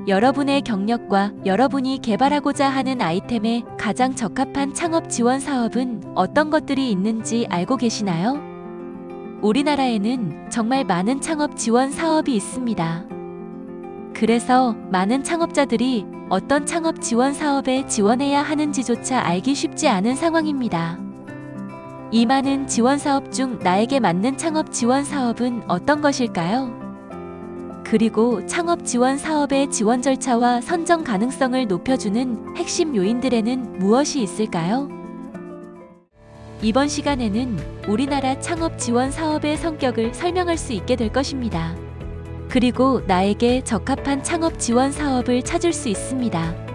여러분의 경력과 여러분이 개발하고자 하는 아이템에 가장 적합한 창업 지원 사업은 어떤 것들이 있는지 알고 계시나요? 우리나라에는 정말 많은 창업 지원 사업이 있습니다. 그래서 많은 창업자들이 어떤 창업 지원 사업에 지원해야 하는지조차 알기 쉽지 않은 상황입니다. 이 많은 지원 사업 중 나에게 맞는 창업 지원 사업은 어떤 것일까요? 그리고 창업 지원 사업의 지원 절차와 선정 가능성을 높여주는 핵심 요인들에는 무엇이 있을까요? 이번 시간에는 우리나라 창업 지원 사업의 성격을 설명할 수 있게 될 것입니다. 그리고 나에게 적합한 창업 지원 사업을 찾을 수 있습니다.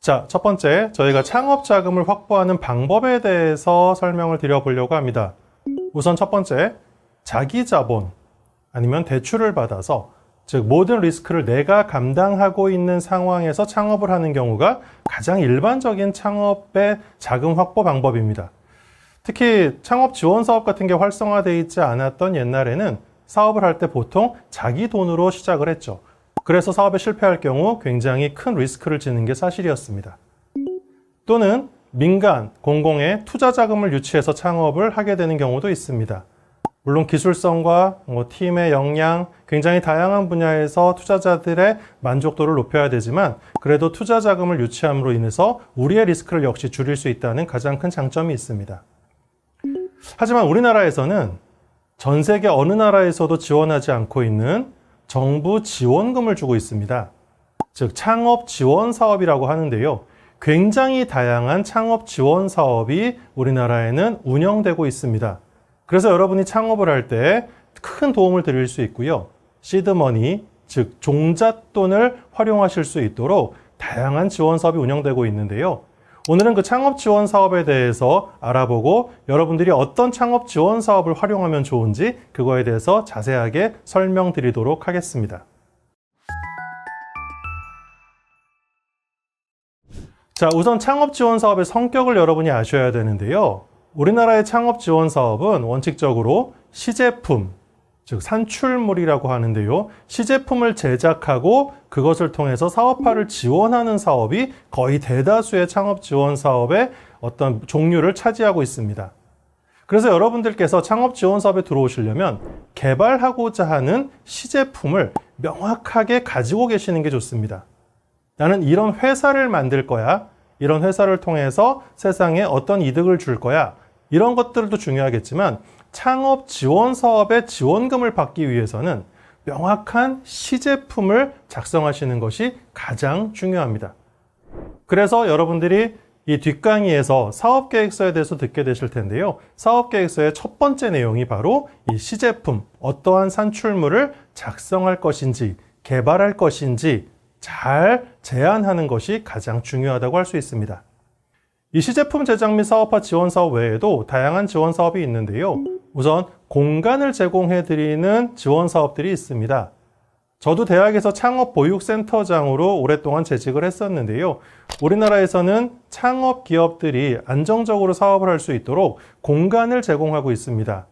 자, 첫 번째, 저희가 창업 자금을 확보하는 방법에 대해서 설명을 드려보려고 합니다. 우선 첫 번째, 자기 자본 아니면 대출을 받아서, 즉 모든 리스크를 내가 감당하고 있는 상황에서 창업을 하는 경우가 가장 일반적인 창업의 자금 확보 방법입니다. 특히 창업 지원 사업 같은 게 활성화되어 있지 않았던 옛날에는 사업을 할 때 보통 자기 돈으로 시작을 했죠. 그래서 사업에 실패할 경우 굉장히 큰 리스크를 지는 게 사실이었습니다. 또는 민간, 공공의 투자 자금을 유치해서 창업을 하게 되는 경우도 있습니다. 물론 기술성과 팀의 역량, 굉장히 다양한 분야에서 투자자들의 만족도를 높여야 되지만 그래도 투자 자금을 유치함으로 인해서 우리의 리스크를 역시 줄일 수 있다는 가장 큰 장점이 있습니다. 하지만 우리나라에서는 전 세계 어느 나라에서도 지원하지 않고 있는 정부 지원금을 주고 있습니다. 즉 창업 지원 사업이라고 하는데요. 굉장히 다양한 창업 지원 사업이 우리나라에는 운영되고 있습니다. 그래서 여러분이 창업을 할 때 큰 도움을 드릴 수 있고요. 시드머니, 즉 종잣돈을 활용하실 수 있도록 다양한 지원 사업이 운영되고 있는데요. 오늘은 그 창업 지원 사업에 대해서 알아보고 여러분들이 어떤 창업 지원 사업을 활용하면 좋은지 그거에 대해서 자세하게 설명드리도록 하겠습니다. 자, 우선 창업 지원 사업의 성격을 여러분이 아셔야 되는데요. 우리나라의 창업 지원 사업은 원칙적으로 시제품, 즉 산출물이라고 하는데요. 시제품을 제작하고 그것을 통해서 사업화를 지원하는 사업이 거의 대다수의 창업 지원 사업의 어떤 종류를 차지하고 있습니다. 그래서 여러분들께서 창업 지원 사업에 들어오시려면 개발하고자 하는 시제품을 명확하게 가지고 계시는 게 좋습니다. 나는 이런 회사를 만들 거야. 이런 회사를 통해서 세상에 어떤 이득을 줄 거야. 이런 것들도 중요하겠지만 창업 지원 사업의 지원금을 받기 위해서는 명확한 시제품을 작성하시는 것이 가장 중요합니다. 그래서 여러분들이 이 뒷강의에서 사업계획서에 대해서 듣게 되실 텐데요. 사업계획서의 첫 번째 내용이 바로 이 시제품, 어떠한 산출물을 작성할 것인지, 개발할 것인지 잘 제안하는 것이 가장 중요하다고 할 수 있습니다. 이 시제품 제작 및 사업화 지원 사업 외에도 다양한 지원 사업이 있는데요. 우선 공간을 제공해 드리는 지원 사업들이 있습니다. 저도 대학에서 창업 보육센터장으로 오랫동안 재직을 했었는데요. 우리나라에서는 창업 기업들이 안정적으로 사업을 할 수 있도록 공간을 제공하고 있습니다.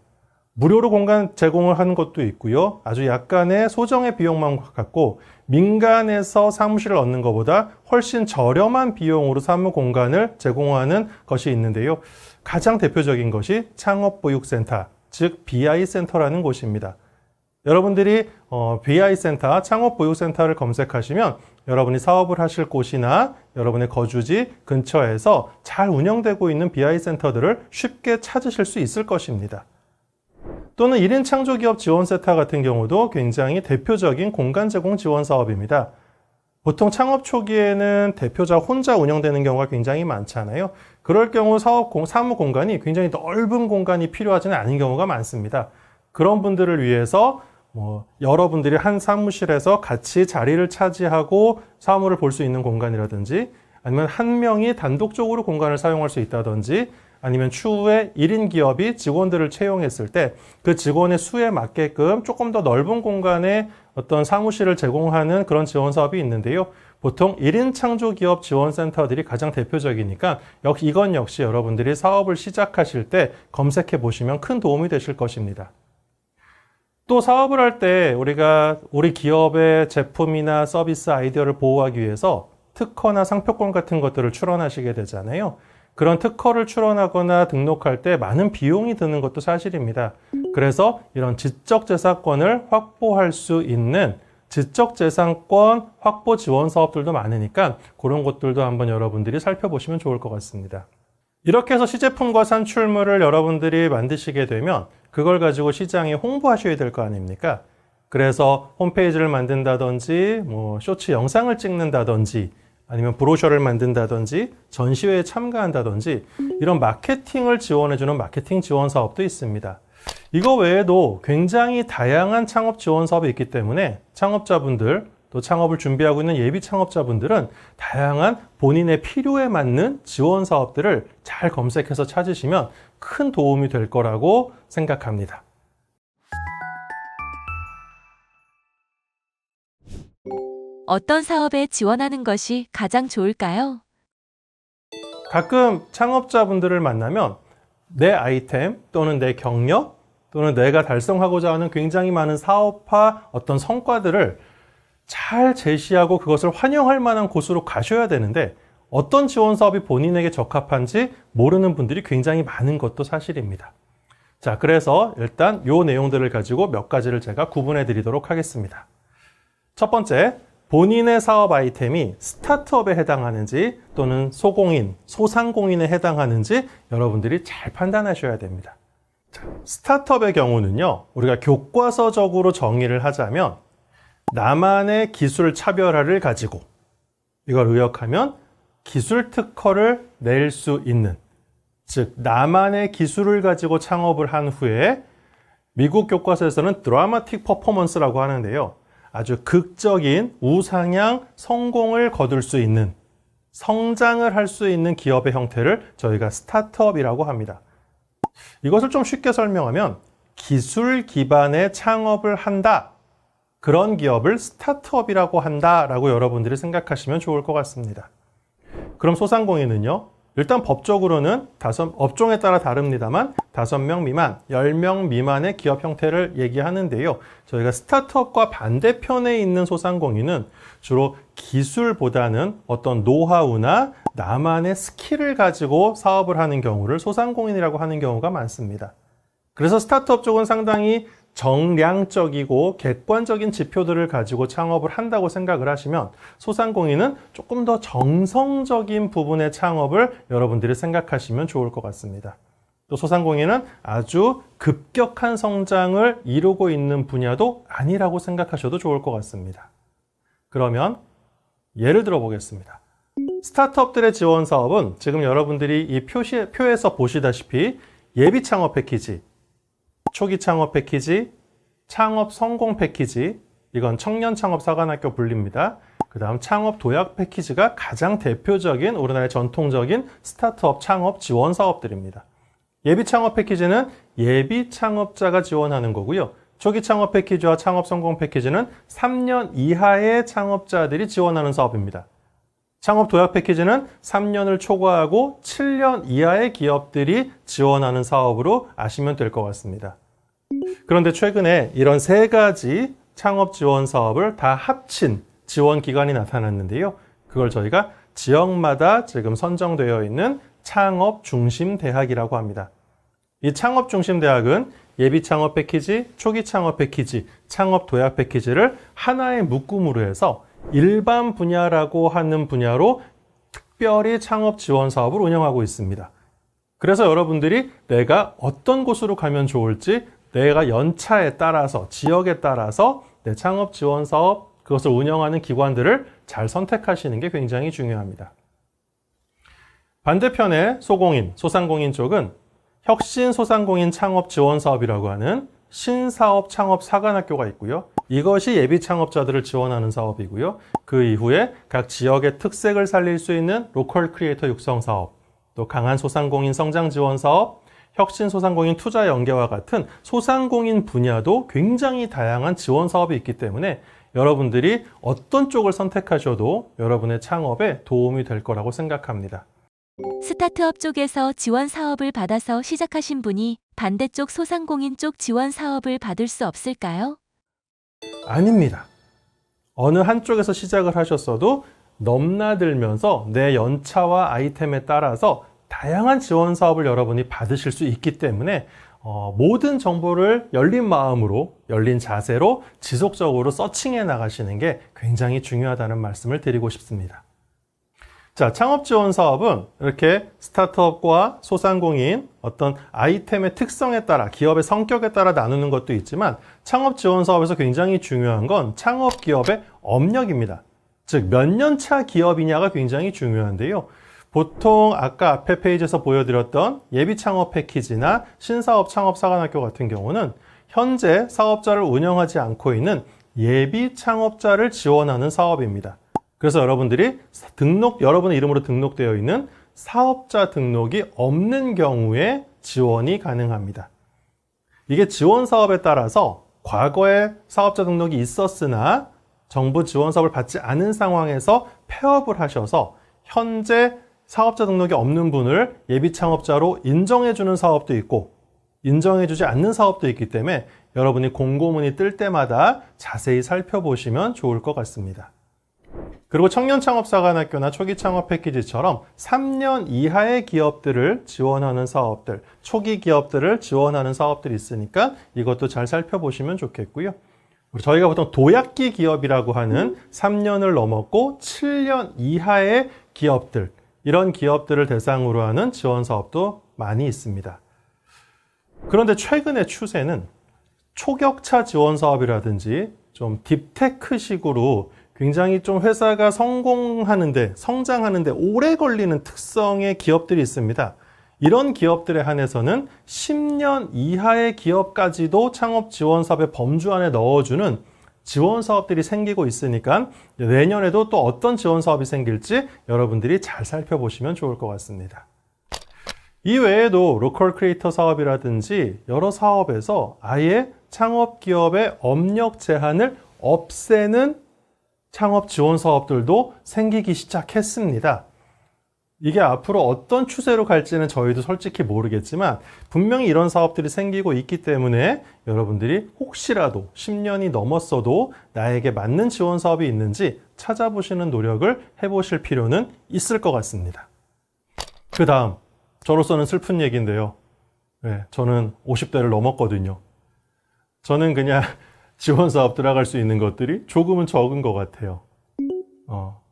무료로 공간 제공을 하는 것도 있고요. 아주 약간의 소정의 비용만 갖고 민간에서 사무실을 얻는 것보다 훨씬 저렴한 비용으로 사무 공간을 제공하는 것이 있는데요. 가장 대표적인 것이 창업보육센터, 즉 BI센터라는 곳입니다. 여러분들이 BI센터, 창업보육센터를 검색하시면 여러분이 사업을 하실 곳이나 여러분의 거주지 근처에서 잘 운영되고 있는 BI센터들을 쉽게 찾으실 수 있을 것입니다. 또는 1인 창조기업 지원센터 같은 경우도 굉장히 대표적인 공간 제공 지원 사업입니다. 보통 창업 초기에는 대표자 혼자 운영되는 경우가 굉장히 많잖아요. 그럴 경우 사무 공간이 굉장히 넓은 공간이 필요하지는 않은 경우가 많습니다. 그런 분들을 위해서 여러분들이 한 사무실에서 같이 자리를 차지하고 사무를 볼 수 있는 공간이라든지 아니면 한 명이 단독적으로 공간을 사용할 수 있다든지 아니면 추후에 1인 기업이 직원들을 채용했을 때 그 직원의 수에 맞게끔 조금 더 넓은 공간에 어떤 사무실을 제공하는 그런 지원 사업이 있는데요. 보통 1인 창조기업 지원센터들이 가장 대표적이니까 이건 역시 여러분들이 사업을 시작하실 때 검색해 보시면 큰 도움이 되실 것입니다. 또 사업을 할 때 우리가 우리 기업의 제품이나 서비스 아이디어를 보호하기 위해서 특허나 상표권 같은 것들을 출원하시게 되잖아요. 그런 특허를 출원하거나 등록할 때 많은 비용이 드는 것도 사실입니다. 그래서 이런 지적재산권을 확보할 수 있는 지적재산권 확보 지원 사업들도 많으니까 그런 것들도 한번 여러분들이 살펴보시면 좋을 것 같습니다. 이렇게 해서 시제품과 산출물을 여러분들이 만드시게 되면 그걸 가지고 시장에 홍보하셔야 될 거 아닙니까? 그래서 홈페이지를 만든다든지 쇼츠 영상을 찍는다든지 아니면 브로셔를 만든다든지 전시회에 참가한다든지 이런 마케팅을 지원해주는 마케팅 지원 사업도 있습니다. 이거 외에도 굉장히 다양한 창업 지원 사업이 있기 때문에 창업자분들 또 창업을 준비하고 있는 예비 창업자분들은 다양한 본인의 필요에 맞는 지원 사업들을 잘 검색해서 찾으시면 큰 도움이 될 거라고 생각합니다. 어떤 사업에 지원하는 것이 가장 좋을까요? 가끔 창업자분들을 만나면 내 아이템 또는 내 경력 또는 내가 달성하고자 하는 굉장히 많은 사업화 어떤 성과들을 잘 제시하고 그것을 환영할 만한 곳으로 가셔야 되는데 어떤 지원 사업이 본인에게 적합한지 모르는 분들이 굉장히 많은 것도 사실입니다. 자, 그래서 일단 이 내용들을 가지고 몇 가지를 제가 구분해 드리도록 하겠습니다. 첫 번째, 본인의 사업 아이템이 스타트업에 해당하는지 또는 소공인, 소상공인에 해당하는지 여러분들이 잘 판단하셔야 됩니다. 자, 스타트업의 경우는요, 우리가 교과서적으로 정의를 하자면 나만의 기술 차별화를 가지고 이걸 의역하면 기술 특허를 낼 수 있는, 즉 나만의 기술을 가지고 창업을 한 후에 미국 교과서에서는 드라마틱 퍼포먼스라고 하는데요. 아주 극적인 우상향 성공을 거둘 수 있는, 성장을 할 수 있는 기업의 형태를 저희가 스타트업이라고 합니다. 이것을 좀 쉽게 설명하면 기술 기반의 창업을 한다. 그런 기업을 스타트업이라고 한다라고 여러분들이 생각하시면 좋을 것 같습니다. 그럼 소상공인은요? 일단 법적으로는 업종에 따라 다릅니다만 5명 미만, 10명 미만의 기업 형태를 얘기하는데요. 저희가 스타트업과 반대편에 있는 소상공인은 주로 기술보다는 어떤 노하우나 나만의 스킬을 가지고 사업을 하는 경우를 소상공인이라고 하는 경우가 많습니다. 그래서 스타트업 쪽은 상당히 정량적이고 객관적인 지표들을 가지고 창업을 한다고 생각을 하시면 소상공인은 조금 더 정성적인 부분의 창업을 여러분들이 생각하시면 좋을 것 같습니다. 또 소상공인은 아주 급격한 성장을 이루고 있는 분야도 아니라고 생각하셔도 좋을 것 같습니다. 그러면 예를 들어 보겠습니다. 스타트업들의 지원 사업은 지금 여러분들이 이 표에서 보시다시피 예비 창업 패키지, 초기 창업 패키지, 창업 성공 패키지, 이건 청년 창업 사관학교 불립니다. 그 다음 창업 도약 패키지가 가장 대표적인 우리나라의 전통적인 스타트업 창업 지원 사업들입니다. 예비 창업 패키지는 예비 창업자가 지원하는 거고요. 초기 창업 패키지와 창업 성공 패키지는 3년 이하의 창업자들이 지원하는 사업입니다. 창업 도약 패키지는 3년을 초과하고 7년 이하의 기업들이 지원하는 사업으로 아시면 될 것 같습니다. 그런데 최근에 이런 3가지 창업 지원 사업을 다 합친 지원 기관이 나타났는데요. 그걸 저희가 지역마다 지금 선정되어 있는 창업 중심 대학이라고 합니다. 이 창업 중심 대학은 예비 창업 패키지, 초기 창업 패키지, 창업 도약 패키지를 하나의 묶음으로 해서 일반 분야라고 하는 분야로 특별히 창업 지원 사업을 운영하고 있습니다. 그래서 여러분들이 내가 어떤 곳으로 가면 좋을지 내가 연차에 따라서, 지역에 따라서 내 창업 지원 사업, 그것을 운영하는 기관들을 잘 선택하시는 게 굉장히 중요합니다. 반대편에 소공인, 소상공인 쪽은 혁신 소상공인 창업 지원 사업이라고 하는 신사업 창업 사관학교가 있고요. 이것이 예비 창업자들을 지원하는 사업이고요. 그 이후에 각 지역의 특색을 살릴 수 있는 로컬 크리에이터 육성 사업, 또 강한 소상공인 성장 지원 사업, 혁신 소상공인 투자 연계와 같은 소상공인 분야도 굉장히 다양한 지원 사업이 있기 때문에 여러분들이 어떤 쪽을 선택하셔도 여러분의 창업에 도움이 될 거라고 생각합니다. 스타트업 쪽에서 지원 사업을 받아서 시작하신 분이 반대쪽 소상공인 쪽 지원 사업을 받을 수 없을까요? 아닙니다. 어느 한쪽에서 시작을 하셨어도 넘나들면서 내 연차와 아이템에 따라서 다양한 지원 사업을 여러분이 받으실 수 있기 때문에 모든 정보를 열린 마음으로, 열린 자세로 지속적으로 서칭해 나가시는 게 굉장히 중요하다는 말씀을 드리고 싶습니다. 자, 창업 지원 사업은 이렇게 스타트업과 소상공인 어떤 아이템의 특성에 따라, 기업의 성격에 따라 나누는 것도 있지만 창업 지원 사업에서 굉장히 중요한 건 창업 기업의 업력입니다. 즉, 몇 년 차 기업이냐가 굉장히 중요한데요. 보통 아까 앞에 페이지에서 보여드렸던 예비 창업 패키지나 신사업 창업 사관학교 같은 경우는 현재 사업자를 운영하지 않고 있는 예비 창업자를 지원하는 사업입니다. 그래서 여러분들이 여러분의 이름으로 등록되어 있는 사업자 등록이 없는 경우에 지원이 가능합니다. 이게 지원 사업에 따라서 과거에 사업자 등록이 있었으나 정부 지원 사업을 받지 않은 상황에서 폐업을 하셔서 현재 사업자 등록이 없는 분을 예비 창업자로 인정해주는 사업도 있고 인정해주지 않는 사업도 있기 때문에 여러분이 공고문이 뜰 때마다 자세히 살펴보시면 좋을 것 같습니다. 그리고 청년창업사관학교나 초기창업 패키지처럼 3년 이하의 기업들을 지원하는 사업들, 초기 기업들을 지원하는 사업들이 있으니까 이것도 잘 살펴보시면 좋겠고요. 저희가 보통 도약기 기업이라고 하는 3년을 넘었고 7년 이하의 기업들, 이런 기업들을 대상으로 하는 지원 사업도 많이 있습니다. 그런데 최근의 추세는 초격차 지원 사업이라든지 좀 딥테크식으로 굉장히 좀 회사가 성장하는데 오래 걸리는 특성의 기업들이 있습니다. 이런 기업들에 한해서는 10년 이하의 기업까지도 창업 지원 사업의 범주 안에 넣어주는 지원 사업들이 생기고 있으니까 내년에도 또 어떤 지원 사업이 생길지 여러분들이 잘 살펴보시면 좋을 것 같습니다. 이 외에도 로컬 크리에이터 사업이라든지 여러 사업에서 아예 창업 기업의 업력 제한을 없애는 창업 지원 사업들도 생기기 시작했습니다. 이게 앞으로 어떤 추세로 갈지는 저희도 솔직히 모르겠지만 분명히 이런 사업들이 생기고 있기 때문에 여러분들이 혹시라도 10년이 넘었어도 나에게 맞는 지원 사업이 있는지 찾아보시는 노력을 해보실 필요는 있을 것 같습니다. 그 다음, 저로서는 슬픈 얘기인데요. 저는 50대를 넘었거든요. 저는 그냥 지원 사업 들어갈 수 있는 것들이 조금은 적은 것 같아요.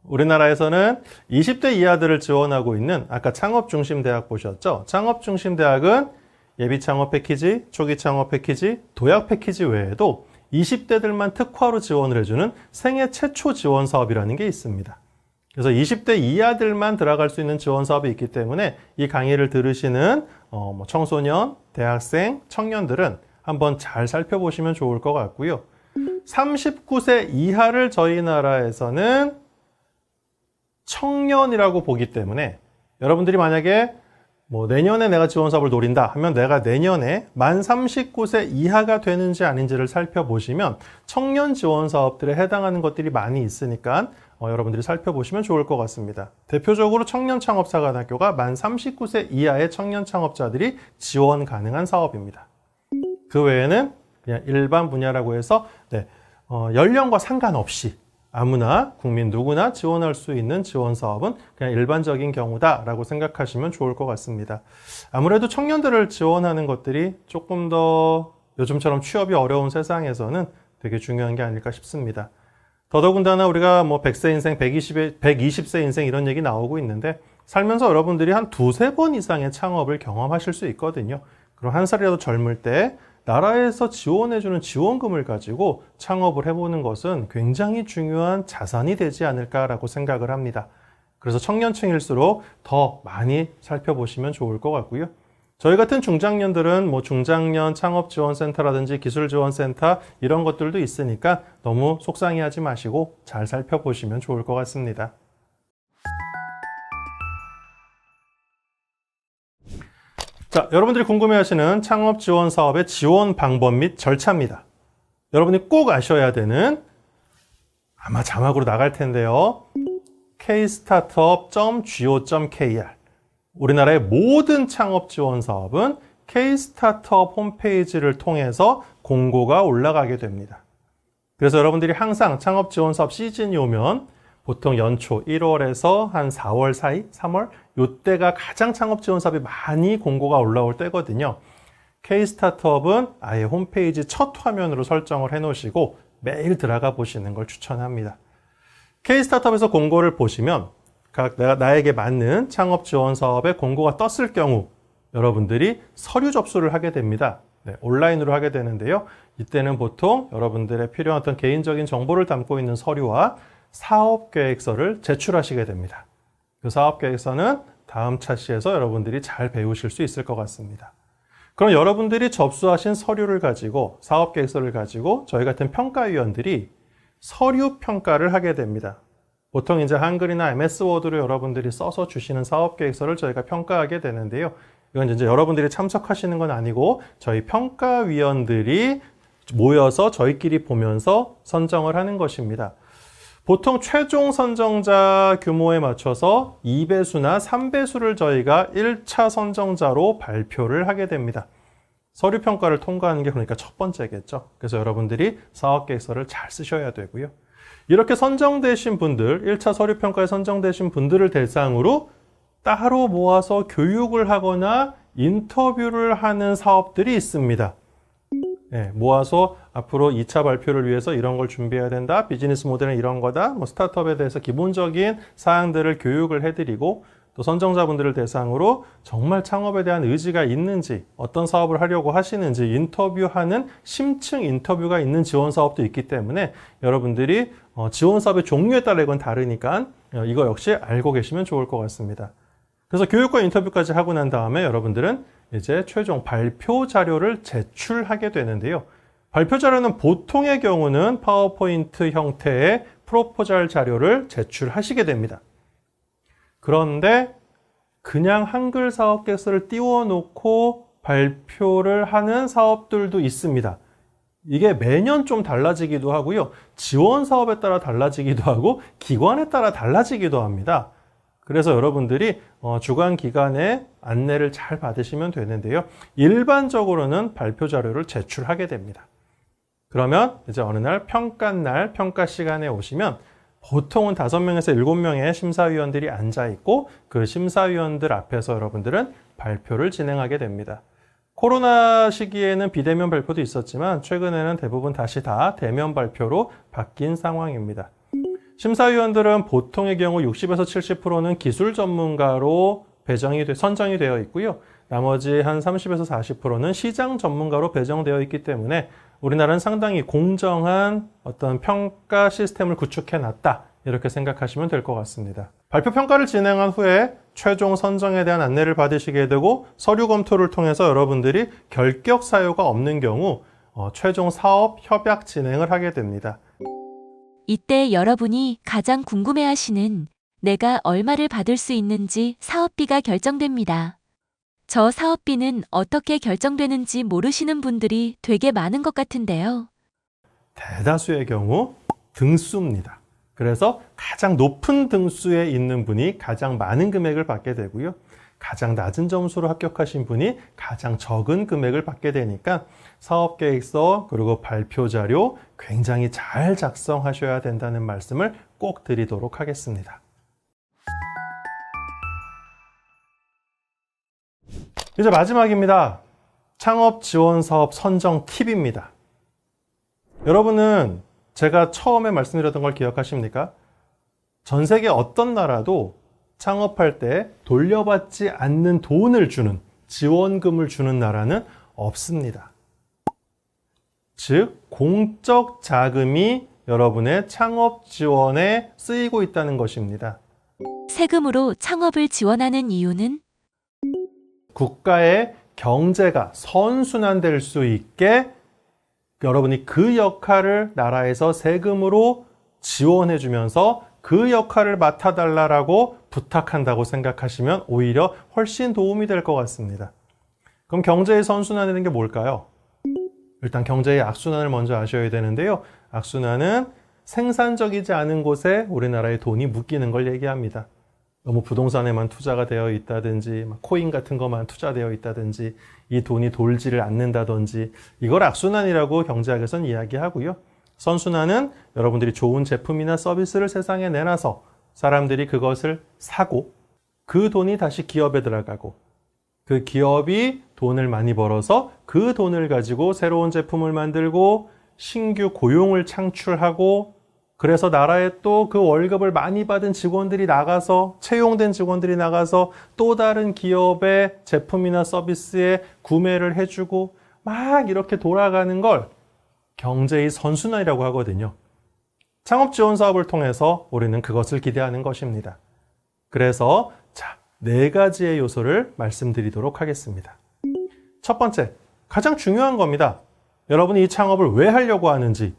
우리나라에서는 20대 이하들을 지원하고 있는 아까 창업중심대학 보셨죠? 창업중심대학은 예비창업 패키지, 초기창업 패키지, 도약 패키지 외에도 20대들만 특화로 지원을 해주는 생애 최초 지원 사업이라는 게 있습니다. 그래서 20대 이하들만 들어갈 수 있는 지원 사업이 있기 때문에 이 강의를 들으시는 청소년, 대학생, 청년들은 한번 잘 살펴보시면 좋을 것 같고요. 39세 이하를 저희 나라에서는 청년이라고 보기 때문에 여러분들이 만약에 내년에 내가 지원 사업을 노린다 하면 내가 내년에 만 39세 이하가 되는지 아닌지를 살펴보시면 청년 지원 사업들에 해당하는 것들이 많이 있으니까 여러분들이 살펴보시면 좋을 것 같습니다. 대표적으로 청년창업사관학교가 만 39세 이하의 청년 창업자들이 지원 가능한 사업입니다. 그 외에는 그냥 일반 분야라고 해서 연령과 상관없이 아무나 국민 누구나 지원할 수 있는 지원 사업은 그냥 일반적인 경우다라고 생각하시면 좋을 것 같습니다. 아무래도 청년들을 지원하는 것들이 조금 더 요즘처럼 취업이 어려운 세상에서는 되게 중요한 게 아닐까 싶습니다. 더더군다나 우리가 100세 인생, 120세 인생 이런 얘기 나오고 있는데 살면서 여러분들이 한 두세 번 이상의 창업을 경험하실 수 있거든요. 그럼 한 살이라도 젊을 때 나라에서 지원해주는 지원금을 가지고 창업을 해보는 것은 굉장히 중요한 자산이 되지 않을까라고 생각을 합니다. 그래서 청년층일수록 더 많이 살펴보시면 좋을 것 같고요. 저희 같은 중장년들은 중장년 창업지원센터라든지 기술지원센터 이런 것들도 있으니까 너무 속상해하지 마시고 잘 살펴보시면 좋을 것 같습니다. 자, 여러분들이 궁금해하시는 창업 지원 사업의 지원 방법 및 절차입니다. 여러분이 꼭 아셔야 되는 아마 자막으로 나갈 텐데요. kstartup.go.kr 우리나라의 모든 창업 지원 사업은 K-스타트업 홈페이지를 통해서 공고가 올라가게 됩니다. 그래서 여러분들이 항상 창업 지원 사업 시즌이 오면 보통 연초 1월에서 한 4월 사이, 3월 이때가 가장 창업 지원 사업이 많이 공고가 올라올 때거든요. K-스타트업은 아예 홈페이지 첫 화면으로 설정을 해놓으시고 매일 들어가 보시는 걸 추천합니다. K-스타트업에서 공고를 보시면 나에게 맞는 창업 지원 사업의 공고가 떴을 경우 여러분들이 서류 접수를 하게 됩니다. 네, 온라인으로 하게 되는데요. 이때는 보통 여러분들의 필요한 어떤 개인적인 정보를 담고 있는 서류와 사업계획서를 제출하시게 됩니다. 그 사업계획서는 다음 차시에서 여러분들이 잘 배우실 수 있을 것 같습니다. 그럼 여러분들이 접수하신 서류를 가지고 사업계획서를 가지고 저희 같은 평가위원들이 서류 평가를 하게 됩니다. 보통 이제 한글이나 MS 워드로 여러분들이 써서 주시는 사업계획서를 저희가 평가하게 되는데요. 이건 이제 여러분들이 참석하시는 건 아니고 저희 평가위원들이 모여서 저희끼리 보면서 선정을 하는 것입니다. 보통 최종 선정자 규모에 맞춰서 2배수나 3배수를 저희가 1차 선정자로 발표를 하게 됩니다. 서류 평가를 통과하는 게 그러니까 첫 번째겠죠. 그래서 여러분들이 사업계획서를 잘 쓰셔야 되고요. 이렇게 선정되신 분들, 1차 서류 평가에 선정되신 분들을 대상으로 따로 모아서 교육을 하거나 인터뷰를 하는 사업들이 있습니다. 네, 모아서 앞으로 2차 발표를 위해서 이런 걸 준비해야 된다. 비즈니스 모델은 이런 거다. 스타트업에 대해서 기본적인 사항들을 교육을 해드리고 또 선정자분들을 대상으로 정말 창업에 대한 의지가 있는지, 어떤 사업을 하려고 하시는지 인터뷰하는 심층 인터뷰가 있는 지원 사업도 있기 때문에 여러분들이 지원 사업의 종류에 따라 이건 다르니까 이거 역시 알고 계시면 좋을 것 같습니다. 그래서 교육과 인터뷰까지 하고 난 다음에 여러분들은 이제 최종 발표 자료를 제출하게 되는데요. 발표 자료는 보통의 경우는 파워포인트 형태의 프로포잘 자료를 제출하시게 됩니다. 그런데 그냥 한글 사업계획서를 띄워놓고 발표를 하는 사업들도 있습니다. 이게 매년 좀 달라지기도 하고요. 지원 사업에 따라 달라지기도 하고 기관에 따라 달라지기도 합니다. 그래서 여러분들이 주관 기관의 안내를 잘 받으시면 되는데요. 일반적으로는 발표 자료를 제출하게 됩니다. 그러면 이제 어느 날, 평가 시간에 오시면 보통은 5명에서 7명의 심사위원들이 앉아있고 그 심사위원들 앞에서 여러분들은 발표를 진행하게 됩니다. 코로나 시기에는 비대면 발표도 있었지만 최근에는 대부분 다시 다 대면 발표로 바뀐 상황입니다. 심사위원들은 보통의 경우 60에서 70%는 기술 전문가로 선정이 되어 있고요. 나머지 한 30에서 40%는 시장 전문가로 배정되어 있기 때문에 우리나라는 상당히 공정한 어떤 평가 시스템을 구축해 놨다. 이렇게 생각하시면 될 것 같습니다. 발표 평가를 진행한 후에 최종 선정에 대한 안내를 받으시게 되고 서류 검토를 통해서 여러분들이 결격 사유가 없는 경우 최종 사업 협약 진행을 하게 됩니다. 이때 여러분이 가장 궁금해하시는 내가 얼마를 받을 수 있는지 사업비가 결정됩니다. 저 사업비는 어떻게 결정되는지 모르시는 분들이 되게 많은 것 같은데요. 대다수의 경우 등수입니다. 그래서 가장 높은 등수에 있는 분이 가장 많은 금액을 받게 되고요. 가장 낮은 점수로 합격하신 분이 가장 적은 금액을 받게 되니까 사업계획서 그리고 발표 자료 굉장히 잘 작성하셔야 된다는 말씀을 꼭 드리도록 하겠습니다. 이제 마지막입니다. 창업 지원 사업 선정 팁입니다. 여러분은 제가 처음에 말씀드렸던 걸 기억하십니까? 전 세계 어떤 나라도 창업할 때 돌려받지 않는 돈을 주는, 지원금을 주는 나라는 없습니다. 즉, 공적 자금이 여러분의 창업 지원에 쓰이고 있다는 것입니다. 세금으로 창업을 지원하는 이유는 국가의 경제가 선순환될 수 있게 여러분이 그 역할을 나라에서 세금으로 지원해 주면서 그 역할을 맡아달라고 부탁한다고 생각하시면 오히려 훨씬 도움이 될 것 같습니다. 그럼 경제의 선순환이라는 게 뭘까요? 일단 경제의 악순환을 먼저 아셔야 되는데요. 악순환은 생산적이지 않은 곳에 우리나라의 돈이 묶이는 걸 얘기합니다. 너무 부동산에만 투자가 되어 있다든지 코인 같은 것만 투자되어 있다든지 이 돈이 돌지를 않는다든지 이걸 악순환이라고 경제학에서는 이야기하고요. 선순환은 여러분들이 좋은 제품이나 서비스를 세상에 내놔서 사람들이 그것을 사고 그 돈이 다시 기업에 들어가고 그 기업이 돈을 많이 벌어서 그 돈을 가지고 새로운 제품을 만들고 신규 고용을 창출하고 그래서 나라에 또 그 월급을 많이 받은 직원들이 나가서 채용된 직원들이 나가서 또 다른 기업의 제품이나 서비스에 구매를 해주고 막 이렇게 돌아가는 걸 경제의 선순환이라고 하거든요. 창업 지원 사업을 통해서 우리는 그것을 기대하는 것입니다. 그래서 자, 4가지의 요소를 말씀드리도록 하겠습니다. 첫 번째, 가장 중요한 겁니다. 여러분이 이 창업을 왜 하려고 하는지,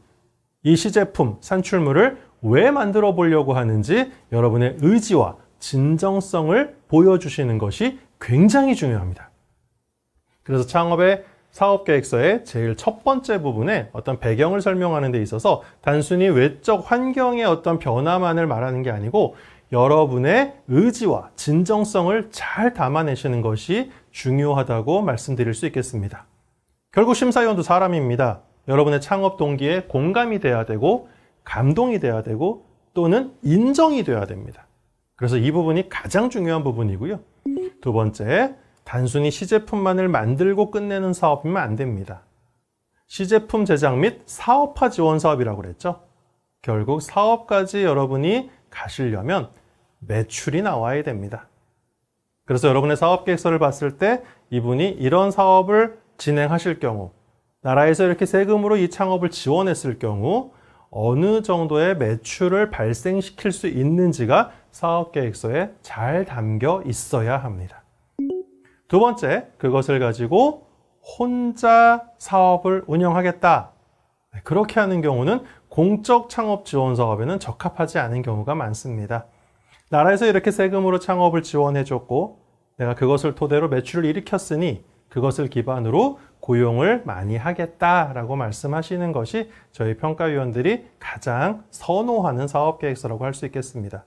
이 시제품, 산출물을 왜 만들어 보려고 하는지 여러분의 의지와 진정성을 보여주시는 것이 굉장히 중요합니다. 그래서 창업의 사업계획서의 제일 첫 번째 부분에 어떤 배경을 설명하는 데 있어서 단순히 외적 환경의 어떤 변화만을 말하는 게 아니고 여러분의 의지와 진정성을 잘 담아내시는 것이 중요하다고 말씀드릴 수 있겠습니다. 결국 심사위원도 사람입니다. 여러분의 창업 동기에 공감이 돼야 되고 감동이 돼야 되고 또는 인정이 돼야 됩니다. 그래서 이 부분이 가장 중요한 부분이고요. 두 번째, 단순히 시제품만을 만들고 끝내는 사업이면 안 됩니다. 시제품 제작 및 사업화 지원 사업이라고 그랬죠. 결국 사업까지 여러분이 가시려면 매출이 나와야 됩니다. 그래서 여러분의 사업 계획서를 봤을 때 이분이 이런 사업을 진행하실 경우 나라에서 이렇게 세금으로 이 창업을 지원했을 경우 어느 정도의 매출을 발생시킬 수 있는지가 사업계획서에 잘 담겨 있어야 합니다. 두 번째, 그것을 가지고 혼자 사업을 운영하겠다. 그렇게 하는 경우는 공적 창업 지원 사업에는 적합하지 않은 경우가 많습니다. 나라에서 이렇게 세금으로 창업을 지원해줬고 내가 그것을 토대로 매출을 일으켰으니 그것을 기반으로 고용을 많이 하겠다라고 말씀하시는 것이 저희 평가위원들이 가장 선호하는 사업계획서라고 할 수 있겠습니다.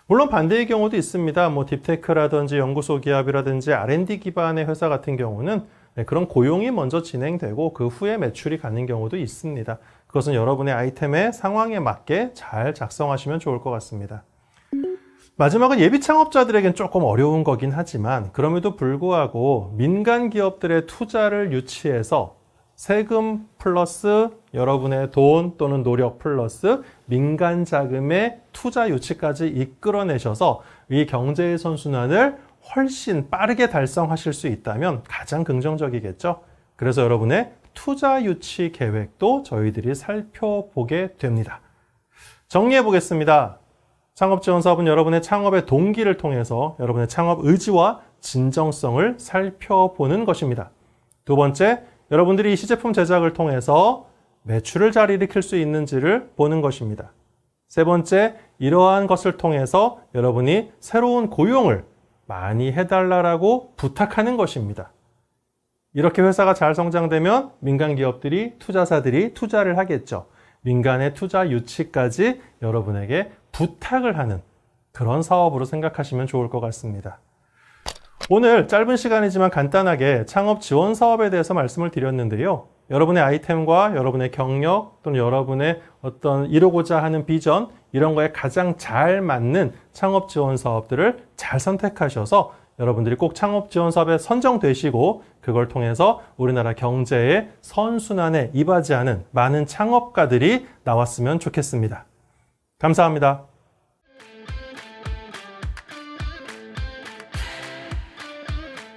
물론 반대의 경우도 있습니다. 딥테크라든지 연구소 기업이라든지 R&D 기반의 회사 같은 경우는 그런 고용이 먼저 진행되고 그 후에 매출이 가는 경우도 있습니다. 그것은 여러분의 아이템의 상황에 맞게 잘 작성하시면 좋을 것 같습니다. 마지막은 예비 창업자들에겐 조금 어려운 거긴 하지만 그럼에도 불구하고 민간 기업들의 투자를 유치해서 세금 플러스 여러분의 돈 또는 노력 플러스 민간 자금의 투자 유치까지 이끌어내셔서 이 경제의 선순환을 훨씬 빠르게 달성하실 수 있다면 가장 긍정적이겠죠. 그래서 여러분의 투자 유치 계획도 저희들이 살펴보게 됩니다. 정리해 보겠습니다. 창업 지원 사업은 여러분의 창업의 동기를 통해서 여러분의 창업 의지와 진정성을 살펴보는 것입니다. 두 번째, 여러분들이 이 시제품 제작을 통해서 매출을 잘 일으킬 수 있는지를 보는 것입니다. 세 번째, 이러한 것을 통해서 여러분이 새로운 고용을 많이 해달라고 부탁하는 것입니다. 이렇게 회사가 잘 성장되면 민간 기업들이, 투자사들이 투자를 하겠죠. 민간의 투자 유치까지 여러분에게 부탁을 하는 그런 사업으로 생각하시면 좋을 것 같습니다. 오늘 짧은 시간이지만 간단하게 창업 지원 사업에 대해서 말씀을 드렸는데요. 여러분의 아이템과 여러분의 경력 또는 여러분의 어떤 이루고자 하는 비전 이런 거에 가장 잘 맞는 창업 지원 사업들을 잘 선택하셔서 여러분들이 꼭 창업 지원 사업에 선정되시고 그걸 통해서 우리나라 경제의 선순환에 이바지하는 많은 창업가들이 나왔으면 좋겠습니다. 감사합니다.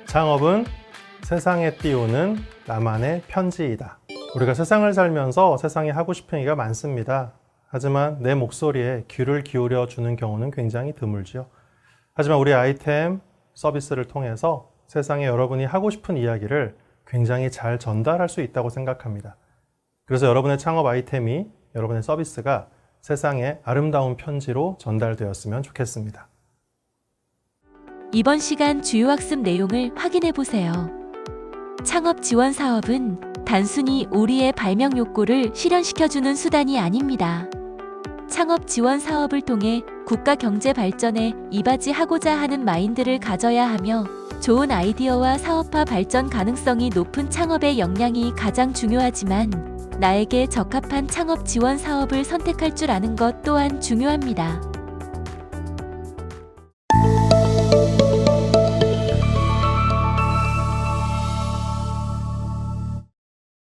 창업은 세상에 띄우는 나만의 편지이다. 우리가 세상을 살면서 세상에 하고 싶은 얘기가 많습니다. 하지만 내 목소리에 귀를 기울여 주는 경우는 굉장히 드물지요. 하지만 우리 아이템 서비스를 통해서 세상에 여러분이 하고 싶은 이야기를 굉장히 잘 전달할 수 있다고 생각합니다. 그래서 여러분의 창업 아이템이, 여러분의 서비스가 세상에 아름다운 편지로 전달되었으면 좋겠습니다. 이번 시간 주요 학습 내용을 확인해 보세요. 창업 지원 사업은 단순히 우리의 발명 욕구를 실현시켜주는 수단이 아닙니다. 창업 지원 사업을 통해 국가 경제 발전에 이바지하고자 하는 마인드를 가져야 하며 좋은 아이디어와 사업화 발전 가능성이 높은 창업의 역량이 가장 중요하지만 나에게 적합한 창업 지원 사업을 선택할 줄 아는 것 또한 중요합니다.